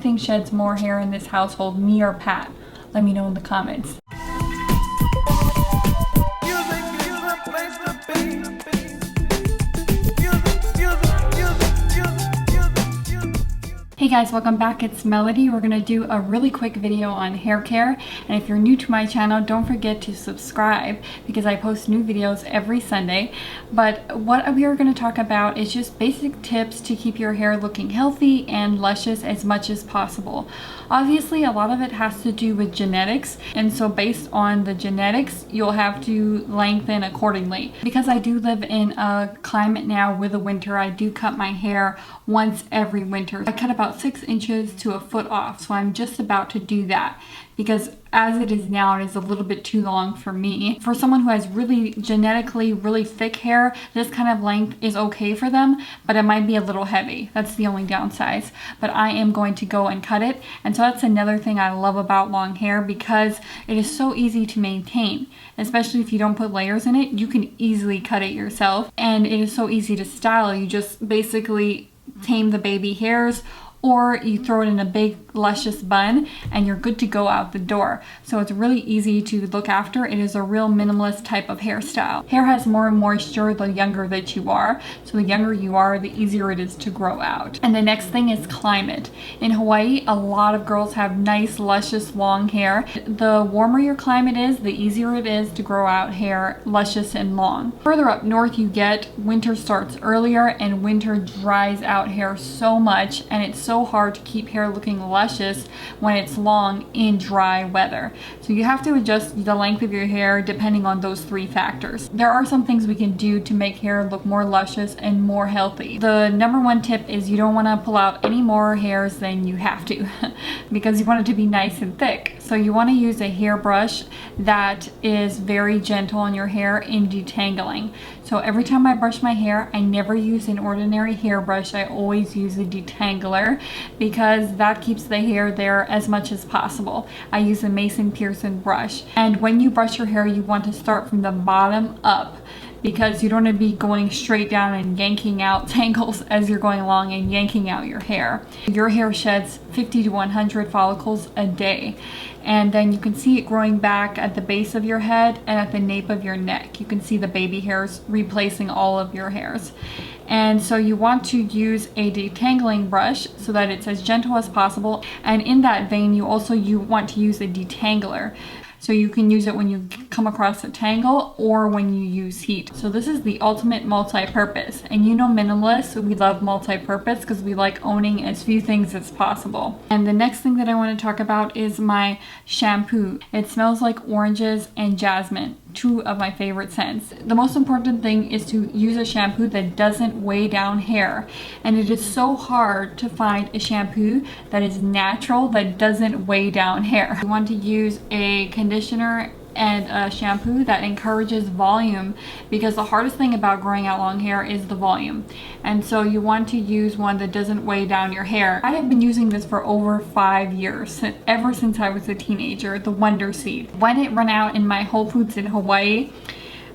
think sheds more hair in this household, me or Pat? Let me know in the comments. Hey guys, welcome back. It's Melody. We're gonna do a really quick video on hair care, and if you're new to my channel, don't forget to subscribe because I post new videos every Sunday. But what we are going to talk about is just basic tips to keep your hair looking healthy and luscious as much as possible. Obviously, a lot of it has to do with genetics, and so based on the genetics, you'll have to lengthen accordingly. Because I do live in a climate now with the winter, I do cut my hair once every winter. I cut about 6 inches to a foot off, so I'm just about to do that because as it is now, it is a little bit too long for me. For someone who has really genetically really thick hair, this kind of length is okay for them, but it might be a little heavy. That's the only downside. But I am going to go and cut it, and so that's another thing I love about long hair because it is so easy to maintain, especially if you don't put layers in it. You can easily cut it yourself, and it is so easy to style. You just basically tame the baby hairs, or you throw it in a big luscious bun and you're good to go out the door. So it's really easy to look after. It is a real minimalist type of hairstyle. Hair has more moisture the younger that you are. So the younger you are, the easier it is to grow out. And the next thing is climate. In Hawaii, a lot of girls have nice, luscious, long hair. The warmer your climate is, the easier it is to grow out hair luscious and long. Further up north you get, winter starts earlier and winter dries out hair so much, and it's so hard to keep hair looking luscious when it's long in dry weather. So you have to adjust the length of your hair depending on those 3 factors. There are some things we can do to make hair look more luscious and more healthy. The number 1 tip is you don't want to pull out any more hairs than you have to because you want it to be nice and thick. So you want to use a hairbrush that is very gentle on your hair in detangling. So every time I brush my hair, I never use an ordinary hairbrush. I always use a detangler because that keeps the hair there as much as possible. I use a Mason Pearson brush. And when you brush your hair, you want to start from the bottom up because you don't want to be going straight down and yanking out tangles as you're going along and yanking out your hair. Your hair sheds 50 to 100 follicles a day. And then you can see it growing back at the base of your head and at the nape of your neck. You can see the baby hairs replacing all of your hairs. And so you want to use a detangling brush so that it's as gentle as possible. And in that vein, you want to use a detangler. So you can use it when you come across a tangle or when you use heat. So this is the ultimate multi-purpose. And you know minimalists, we love multi-purpose because we like owning as few things as possible. And the next thing that I want to talk about is my shampoo. It smells like oranges and jasmine, 2 of my favorite scents. The most important thing is to use a shampoo that doesn't weigh down hair. And it is so hard to find a shampoo that is natural, that doesn't weigh down hair. You want to use a conditioner and a shampoo that encourages volume because the hardest thing about growing out long hair is the volume. And so you want to use one that doesn't weigh down your hair. I have been using this for over 5 years, ever since I was a teenager, the Wonder Seed. When it ran out in my Whole Foods in Hawaii,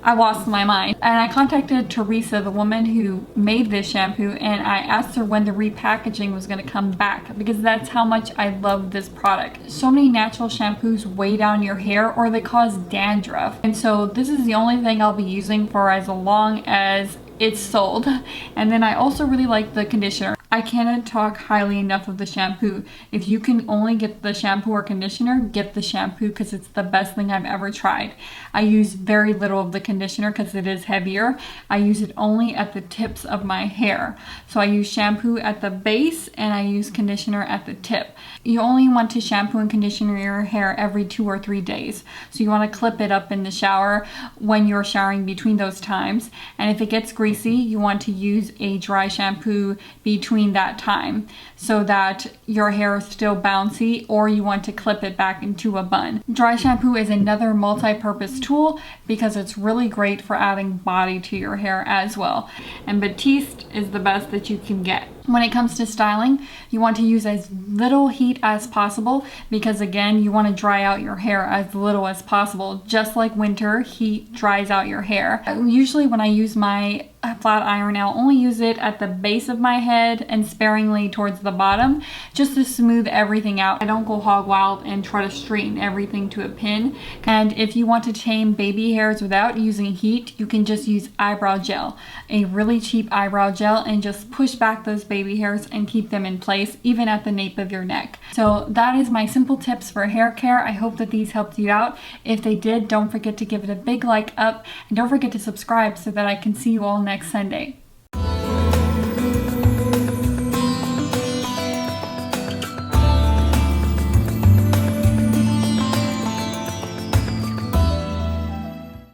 I lost my mind. And I contacted Teresa, the woman who made this shampoo, and I asked her when the repackaging was going to come back because that's how much I love this product. So many natural shampoos weigh down your hair or they cause dandruff. And so this is the only thing I'll be using for as long as it's sold. And then I also really like the conditioner. I cannot talk highly enough of the shampoo. If you can only get the shampoo or conditioner, get the shampoo because it's the best thing I've ever tried. I use very little of the conditioner because it is heavier. I use it only at the tips of my hair. So I use shampoo at the base and I use conditioner at the tip. You only want to shampoo and conditioner your hair every 2 or 3 days. So you want to clip it up in the shower when you're showering between those times. And if it gets greasy, you want to use a dry shampoo between that time so that your hair is still bouncy, or you want to clip it back into a bun. Dry shampoo is another multi-purpose tool because it's really great for adding body to your hair as well. And Batiste is the best that you can get. When it comes to styling, you want to use as little heat as possible because again, you want to dry out your hair as little as possible. Just like winter, heat dries out your hair. Usually when I use my flat iron, I'll only use it at the base of my head and sparingly towards the bottom just to smooth everything out. I don't go hog wild and try to straighten everything to a pin. And if you want to tame baby hairs without using heat, you can just use eyebrow gel, a really cheap eyebrow gel, and just push back those baby hairs and keep them in place even at the nape of your neck. So that is my simple tips for hair care. I hope that these helped you out. If they did, don't forget to give it a big like up and don't forget to subscribe so that I can see you all next Sunday.